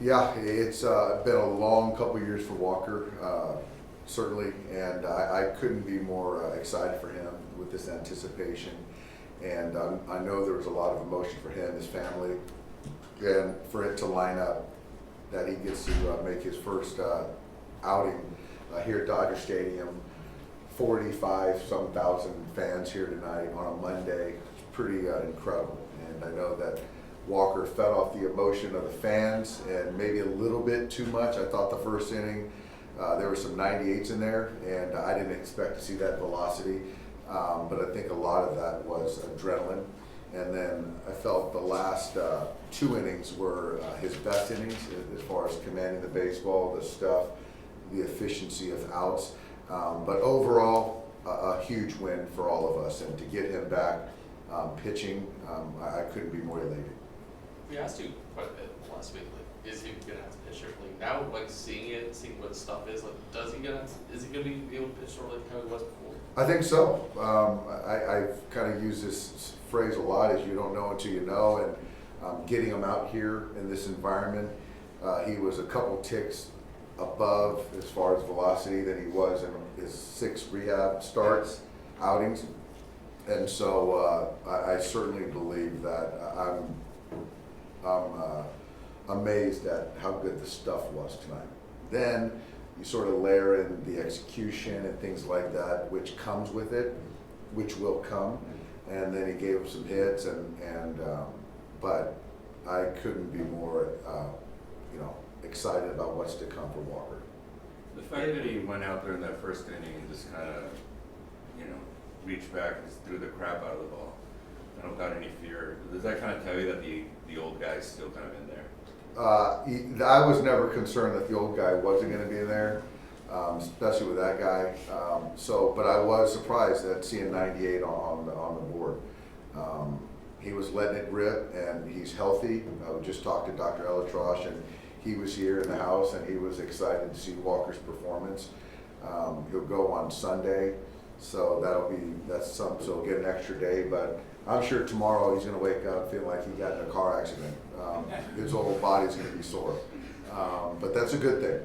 Yeah, it's been a long couple of years for Walker, certainly, and I couldn't be more excited for him with this anticipation. And I know there was a lot of emotion for him, his family, and for it to line up that he gets to make his first outing here at Dodger Stadium. 45-some thousand fans here tonight on a Monday. It's pretty incredible. And I know that Walker fed off the emotion of the fans and maybe a little bit too much. I thought the first inning there were some 98s in there, and I didn't expect to see that velocity. But I think a lot of that was adrenaline. And then I felt the last two innings were his best innings as far as commanding the baseball, the stuff, the efficiency of outs. But overall, a huge win for all of us. And to get him back pitching, I couldn't be more elated. We asked you quite a bit last week, like, is he gonna have to pitch shortly? Now, like, seeing what the stuff is, like, is he gonna be able to pitch shortly like how he was before? I think so. I've kind of used this phrase a lot, is you don't know until you know, and getting him out here in this environment, he was a couple ticks above as far as velocity than he was in his 6 rehab starts, outings. And so I certainly believe that I'm amazed at how good the stuff was tonight. Then you sort of layer in the execution and things like that, which comes with it, which will come. And then he gave him some hits, but I couldn't be more, excited about what's to come for Walker. The fact that he went out there in that first inning and just kind of, reached back and just threw the crap out of the ball, without any fear, does that kind of tell you that the old guy's still kind of in there? I was never concerned that the old guy wasn't going to be in there, especially with that guy. But I was surprised at seeing 98 on the board. He was letting it rip, and he's healthy. I just talked to Dr. Elatrosh, and he was here in the house, and he was excited to see Walker's performance. He'll go on Sunday, so so he'll get an extra day. But I'm sure tomorrow he's going to wake up feeling like he got in a car accident. His whole body's going to be sore, but that's a good thing.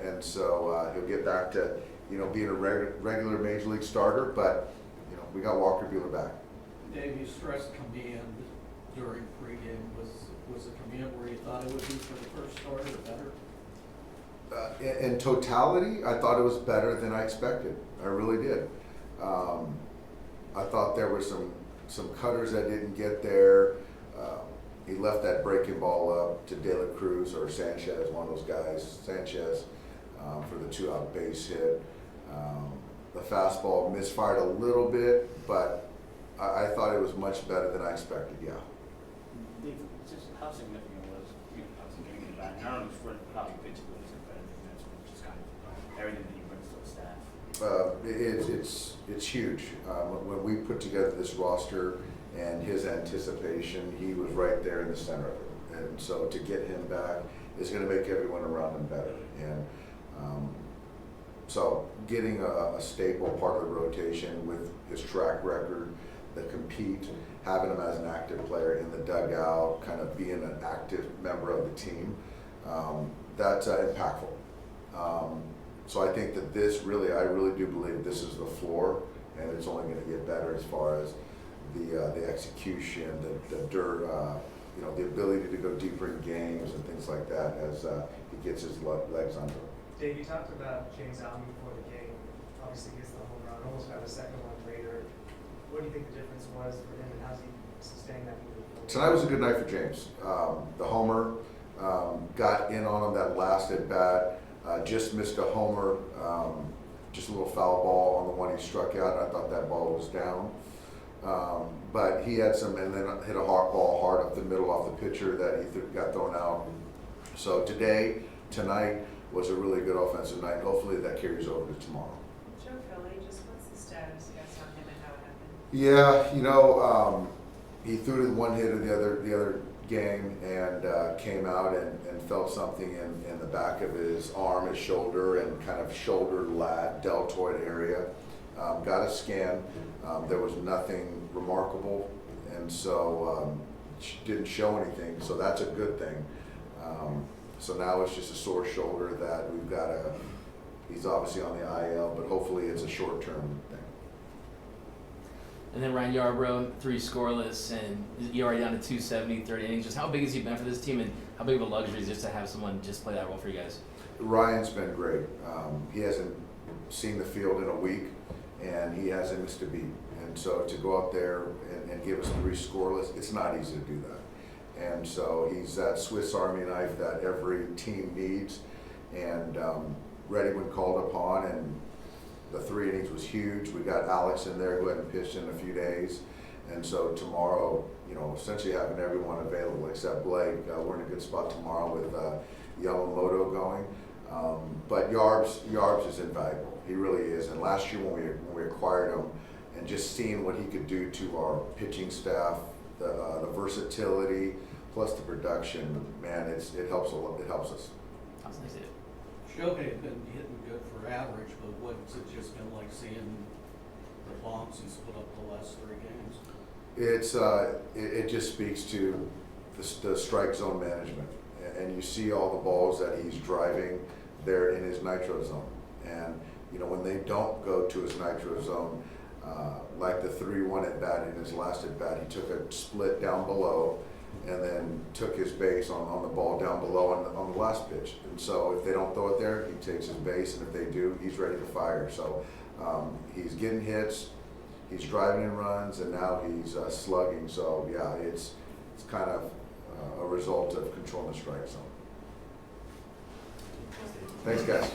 And so he'll get back to being a regular major league starter. But we got Walker Buehler back. Dave, you stressed command during pregame. Was the command where you thought it would be for the first start, or better? In totality, I thought it was better than I expected. I really did. I thought there were some cutters that didn't get there. He left that breaking ball up to De La Cruz or Sanchez, one of those guys, Sanchez, for the 2-out base hit. The fastball misfired a little bit, but I thought it was much better than I expected, yeah. Just how significant was getting it back? I don't know for how he pitched, but but I think that's just kind of everything that he brings to the staff. It's huge. When we put together this roster and his anticipation, he was right there in the center of it. And so to get him back is going to make everyone around him better. And so getting a staple part of the rotation with his track record, the compete, having him as an active player in the dugout, kind of being an active member of the team, that's impactful. So I think that I really do believe this is the floor, and it's only going to get better as far as the execution, the the ability to go deeper in games and things like that as he gets his legs under him. Dave, you talked about James Outman before the game. Obviously, gets the home run, almost got a second one later. What do you think the difference was for him, and how's he sustained that moving forward? Tonight was a good night for James. The homer got in on him that last at bat. Just missed a homer, just a little foul ball on the one he struck out. I thought that ball was down. But he had and then hit a ball hard up the middle off the pitcher that he got thrown out. So tonight was a really good offensive night. Hopefully that carries over to tomorrow. Joe Philly, just what's the status, guys, on him and how it happened? Yeah, he threw the one hitter the other game and came out and felt something in the back of his arm, his shoulder, and kind of shoulder deltoid area. Got a scan. There was nothing remarkable, and so didn't show anything. So that's a good thing. So now it's just a sore shoulder that we've got to, he's obviously on the IL, but hopefully it's a short-term thing. And then Ryan Yarbrough, 3 scoreless, and you're already down to 270, 30 innings. Just how big has he been for this team, and how big of a luxury is it just to have someone just play that role for you guys? Ryan's been great. He hasn't seen the field in a week, and he hasn't missed a beat. And so to go out there and give us 3 scoreless, it's not easy to do that. And so he's that Swiss Army knife that every team needs, and ready when called upon. And the 3 innings was huge. We got Alex in there who hadn't pitched in a few days. And so tomorrow, you know, essentially having everyone available except Blake. We're in a good spot tomorrow with Yamamoto going. But Yarbs is invaluable. He really is. And last year when we acquired him, and just seeing what he could do to our pitching staff, the versatility plus the production, man, it helps a lot. It helps us. Sounds nice to hear. Shohei had been hitting good for average, but what's it just been like seeing the bombs he's put up the last 3 games? It just speaks to the strike zone management, and you see all the balls that he's driving there in his nitro zone. And you know, when they don't go to his nitro zone, like the 3-1 at bat in his last at bat, he took a split down below and then took his base on the ball down below on the last pitch. And so if they don't throw it there, he takes his base, and if they do, he's ready to fire. So he's getting hits, he's driving in runs, and now he's slugging. So yeah, it's kind of a result of controlling the strike zone. Thanks, guys.